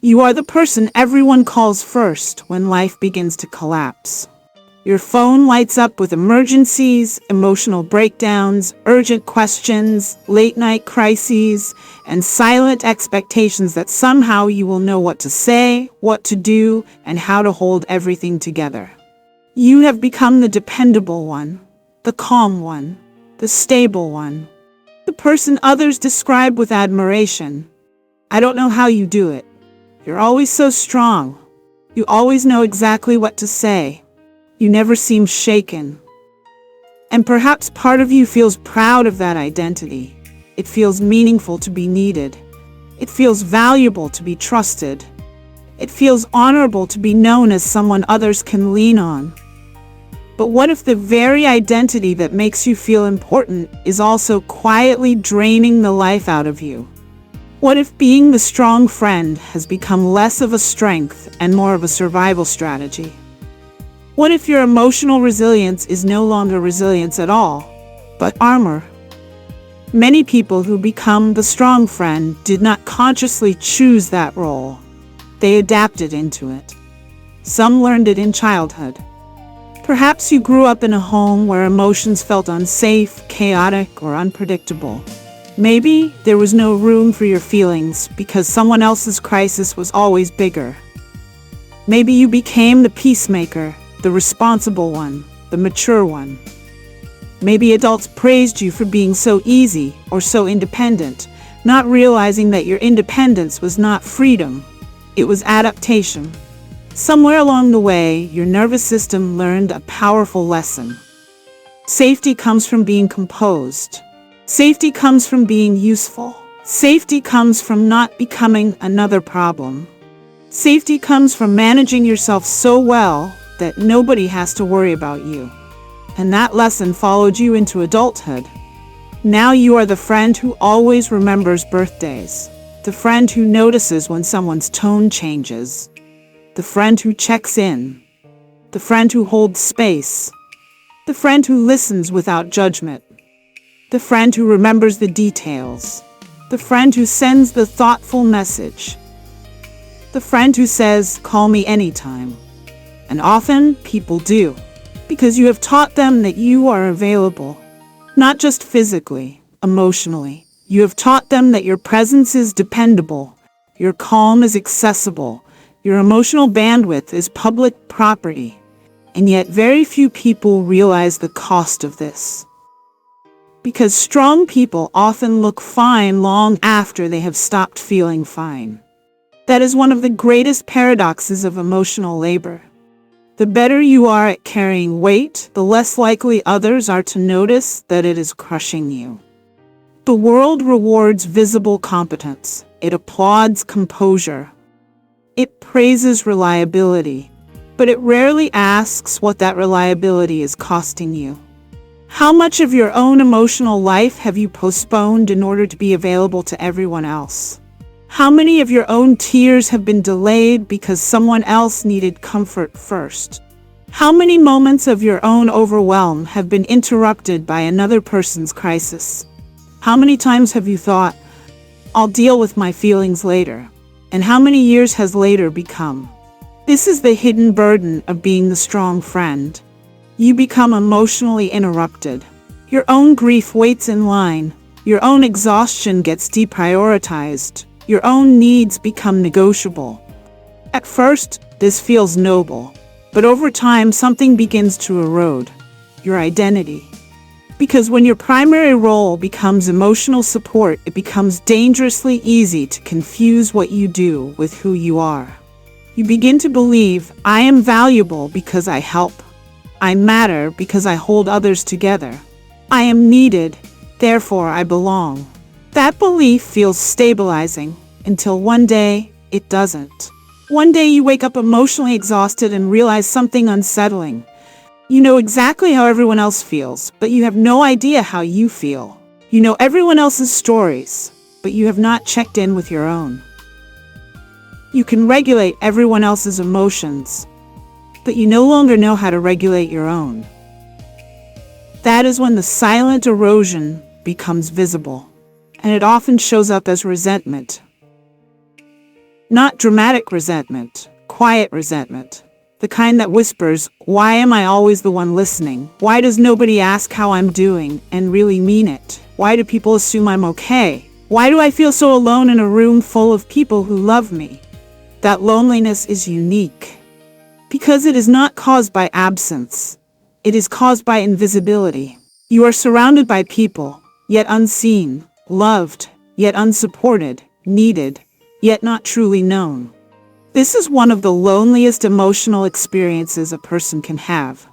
You are the person everyone calls first when life begins to collapse. Your phone lights up with emergencies, emotional breakdowns, urgent questions, late-night crises, and silent expectations that somehow you will know what to say, what to do, and how to hold everything together. You have become the dependable one, the calm one, the stable one, the person others describe with admiration. I don't know how you do it. You're always so strong. You always know exactly what to say. You never seem shaken. And perhaps part of you feels proud of that identity. It feels meaningful to be needed. It feels valuable to be trusted. It feels honorable to be known as someone others can lean on. But what if the very identity that makes you feel important is also quietly draining the life out of you? What if being the strong friend has become less of a strength and more of a survival strategy? What if your emotional resilience is no longer resilience at all, but armor? Many people who become the strong friend did not consciously choose that role. They adapted into it. Some learned it in childhood. Perhaps you grew up in a home where emotions felt unsafe, chaotic, or unpredictable. Maybe there was no room for your feelings because someone else's crisis was always bigger. Maybe you became the peacemaker, the responsible one, the mature one. Maybe adults praised you for being so easy or so independent, not realizing that your independence was not freedom, it was adaptation. Somewhere along the way, your nervous system learned a powerful lesson. Safety comes from being composed. Safety comes from being useful. Safety comes from not becoming another problem. Safety comes from managing yourself so well that nobody has to worry about you. And that lesson followed you into adulthood. Now you are the friend who always remembers birthdays, the friend who notices when someone's tone changes, the friend who checks in, the friend who holds space, the friend who listens without judgment, the friend who remembers the details, the friend who sends the thoughtful message, the friend who says, "Call me anytime." And often people do, because you have taught them that you are available, not just physically, emotionally. You have taught them that your presence is dependable, your calm is accessible, your emotional bandwidth is public property. And yet very few people realize the cost of this. Because strong people often look fine long after they have stopped feeling fine. That is one of the greatest paradoxes of emotional labor. The better you are at carrying weight, the less likely others are to notice that it is crushing you. The world rewards visible competence. It applauds composure. It praises reliability, but it rarely asks what that reliability is costing you. How much of your own emotional life have you postponed in order to be available to everyone else? How many of your own tears have been delayed because someone else needed comfort first? How many moments of your own overwhelm have been interrupted by another person's crisis? How many times have you thought, "I'll deal with my feelings later"? And how many years has later become? This is the hidden burden of being the strong friend. You become emotionally interrupted. Your own grief waits in line. Your own exhaustion gets deprioritized. Your own needs become negotiable. At first, this feels noble, but over time something begins to erode. Your identity. Because when your primary role becomes emotional support, it becomes dangerously easy to confuse what you do with who you are. You begin to believe, "I am valuable because I help. I matter because I hold others together. I am needed, therefore I belong." That belief feels stabilizing until one day it doesn't. One day you wake up emotionally exhausted and realize something unsettling. You know exactly how everyone else feels, but you have no idea how you feel. You know everyone else's stories, but you have not checked in with your own. You can regulate everyone else's emotions, but you no longer know how to regulate your own. That is when the silent erosion becomes visible, and it often shows up as resentment. Not dramatic resentment, quiet resentment. The kind that whispers, why am I always the one listening? Why does nobody ask how I'm doing and really mean it? Why do people assume I'm okay? Why do I feel so alone in a room full of people who love me? That loneliness is unique because it is not caused by absence. It is caused by invisibility. You are surrounded by people, yet unseen, loved, yet unsupported, needed, yet not truly known. This is one of the loneliest emotional experiences a person can have.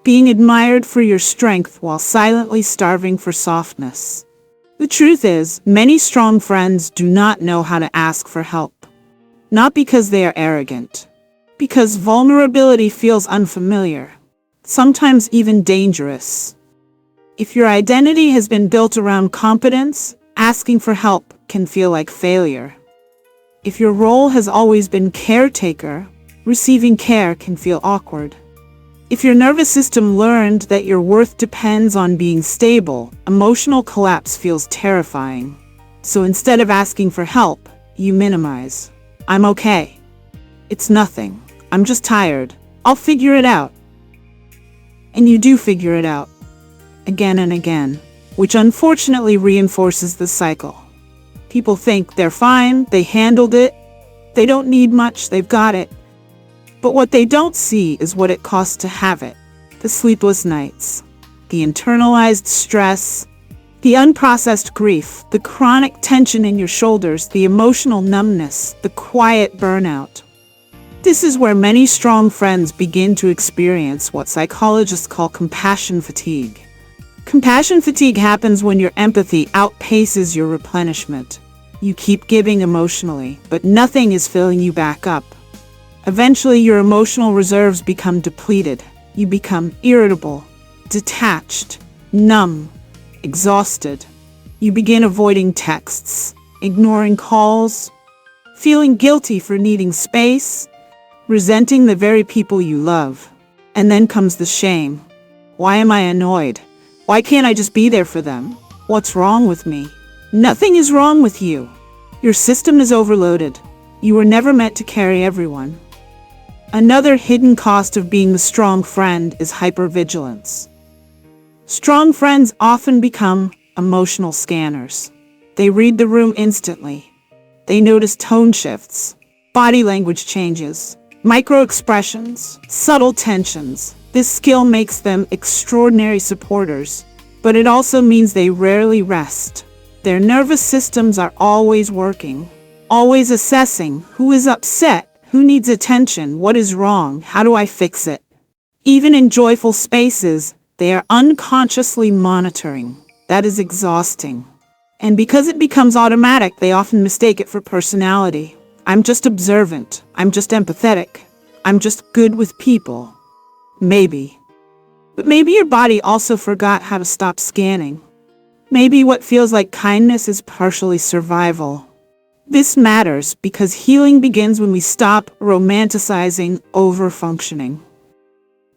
Being admired for your strength while silently starving for softness. The truth is, many strong friends do not know how to ask for help. Not because they are arrogant. Because vulnerability feels unfamiliar. Sometimes even dangerous. If your identity has been built around competence, asking for help can feel like failure. If your role has always been caretaker, receiving care can feel awkward. If your nervous system learned that your worth depends on being stable, emotional collapse feels terrifying. So instead of asking for help, you minimize. I'm okay. It's nothing. I'm just tired. I'll figure it out. And you do figure it out. Again and again. Which unfortunately reinforces the cycle. People think they're fine, they handled it, they don't need much, they've got it. But what they don't see is what it costs to have it. The sleepless nights, the internalized stress, the unprocessed grief, the chronic tension in your shoulders, the emotional numbness, the quiet burnout. This is where many strong friends begin to experience what psychologists call compassion fatigue. Compassion fatigue happens when your empathy outpaces your replenishment. You keep giving emotionally, but nothing is filling you back up. Eventually, your emotional reserves become depleted. You become irritable, detached, numb, exhausted. You begin avoiding texts, ignoring calls, feeling guilty for needing space, resenting the very people you love. And then comes the shame. Why am I annoyed? Why can't I just be there for them? What's wrong with me? Nothing is wrong with you. Your system is overloaded. You were never meant to carry everyone. Another hidden cost of being the strong friend is hypervigilance. Strong friends often become emotional scanners. They read the room instantly. They notice tone shifts, body language changes, micro expressions, subtle tensions. This skill makes them extraordinary supporters, but it also means they rarely rest. Their nervous systems are always working, always assessing who is upset, who needs attention, what is wrong, how do I fix it. Even in joyful spaces, they are unconsciously monitoring. That is exhausting. And because it becomes automatic, they often mistake it for personality. I'm just observant. I'm just empathetic. I'm just good with people. Maybe. But maybe your body also forgot how to stop scanning. Maybe what feels like kindness is partially survival. This matters because healing begins when we stop romanticizing over-functioning.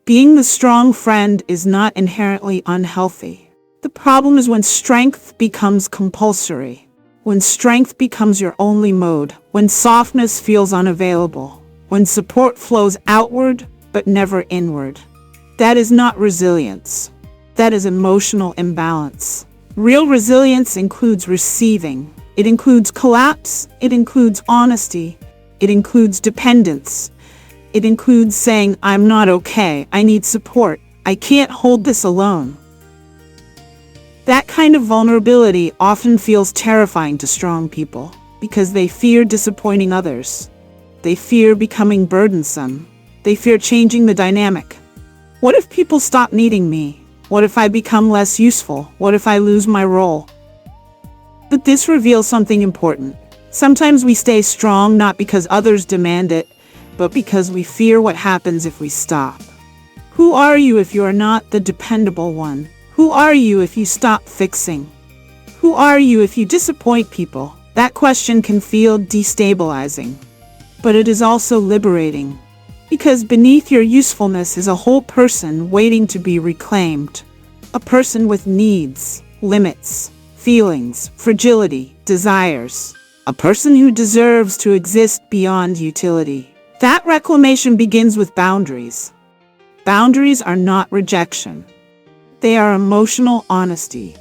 Being the strong friend is not inherently unhealthy. The problem is when strength becomes compulsory, when strength becomes your only mode, when softness feels unavailable, when support flows outward but never inward. That is not resilience. That is emotional imbalance. Real resilience includes receiving. It includes collapse. It includes honesty. It includes dependence. It includes saying, I'm not okay. I need support. I can't hold this alone. That kind of vulnerability often feels terrifying to strong people because they fear disappointing others. They fear becoming burdensome. They fear changing the dynamic. What if people stop needing me? What if I become less useful? What if I lose my role? But this reveals something important. Sometimes we stay strong not because others demand it, but because we fear what happens if we stop. Who are you if you are not the dependable one? Who are you if you stop fixing? Who are you if you disappoint people? That question can feel destabilizing, but it is also liberating. Because beneath your usefulness is a whole person waiting to be reclaimed. A person with needs, limits, feelings, fragility, desires. a person who deserves to exist beyond utility. That reclamation begins with boundaries. Boundaries are not rejection. They are emotional honesty.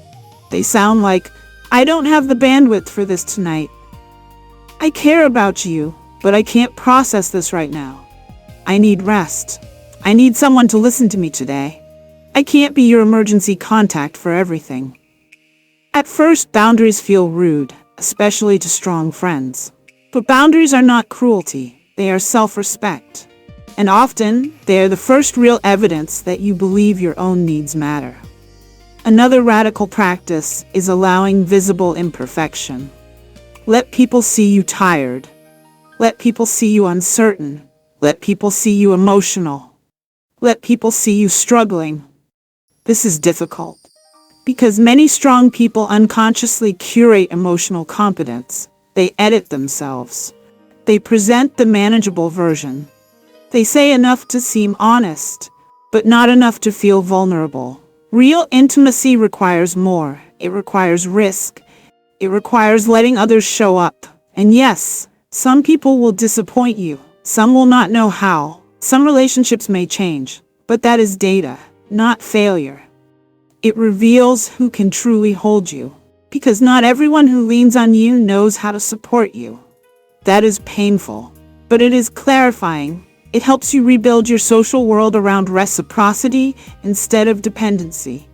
They sound like, I don't have the bandwidth for this tonight. I care about you, but I can't process this right now. I need rest. I need someone to listen to me today. I can't be your emergency contact for everything. At first, boundaries feel rude, especially to strong friends. But boundaries are not cruelty. They are self-respect. And often, they are the first real evidence that you believe your own needs matter. Another radical practice is allowing visible imperfection. Let people see you tired. Let people see you uncertain. Let people see you emotional. Let people see you struggling. This is difficult because many strong people unconsciously curate emotional competence. They edit themselves. They present the manageable version. They say enough to seem honest, but not enough to feel vulnerable. Real intimacy requires more. It requires risk. It requires letting others show up. And yes, some people will disappoint you. Some will not know how. Some relationships may change, but that is data, not failure. It reveals who can truly hold you, because not everyone who leans on you knows how to support you. That is painful, but it is clarifying. It helps you rebuild your social world around reciprocity instead of dependency.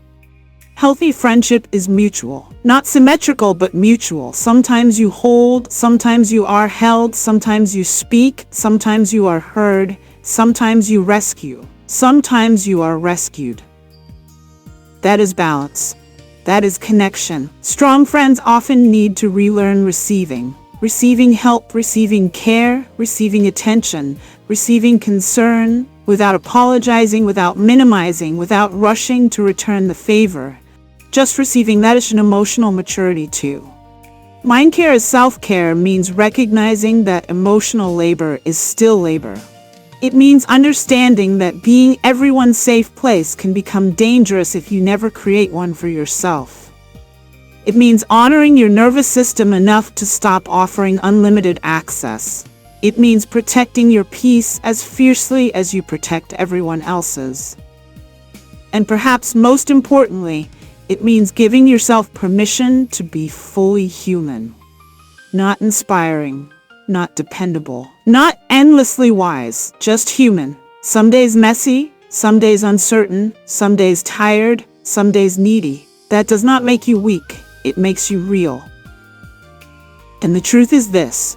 Healthy friendship is mutual, not symmetrical, but mutual. Sometimes you hold, sometimes you are held, sometimes you speak, sometimes you are heard, sometimes you rescue, sometimes you are rescued. That is balance. That is connection. Strong friends often need to relearn receiving help, receiving care, receiving attention, receiving concern, without apologizing, without minimizing, without rushing to return the favor. Just receiving. That is an emotional maturity too. Mind care as self-care means recognizing that emotional labor is still labor. It means understanding that being everyone's safe place can become dangerous if you never create one for yourself. It means honoring your nervous system enough to stop offering unlimited access. It means protecting your peace as fiercely as you protect everyone else's. And perhaps most importantly, it means giving yourself permission to be fully human. Not inspiring, not dependable, not endlessly wise, just human. Some days messy, some days uncertain, some days tired, some days needy. That does not make you weak, it makes you real. And the truth is this: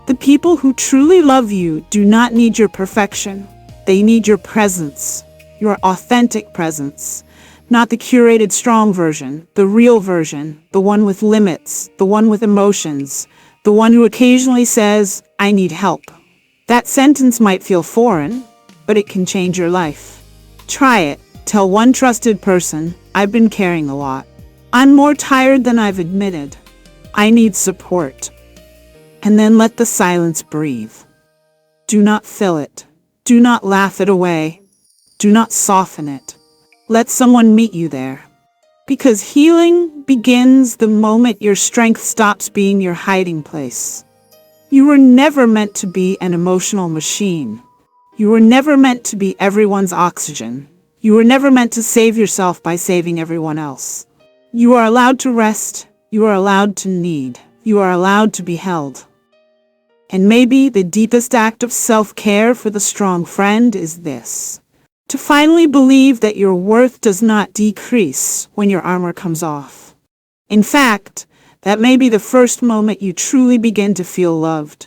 the people who truly love you do not need your perfection. They need your presence, your authentic presence. Not the curated strong version, the real version, the one with limits, the one with emotions, the one who occasionally says, I need help. That sentence might feel foreign, but it can change your life. Try it. Tell one trusted person, I've been carrying a lot. I'm more tired than I've admitted. I need support. And then let the silence breathe. Do not fill it. Do not laugh it away. Do not soften it. Let someone meet you there. Because healing begins the moment your strength stops being your hiding place. You were never meant to be an emotional machine. You were never meant to be everyone's oxygen. You were never meant to save yourself by saving everyone else. You are allowed to rest. You are allowed to need. You are allowed to be held. And maybe the deepest act of self-care for the strong friend is this: to finally believe that your worth does not decrease when your armor comes off. In fact, that may be the first moment you truly begin to feel loved.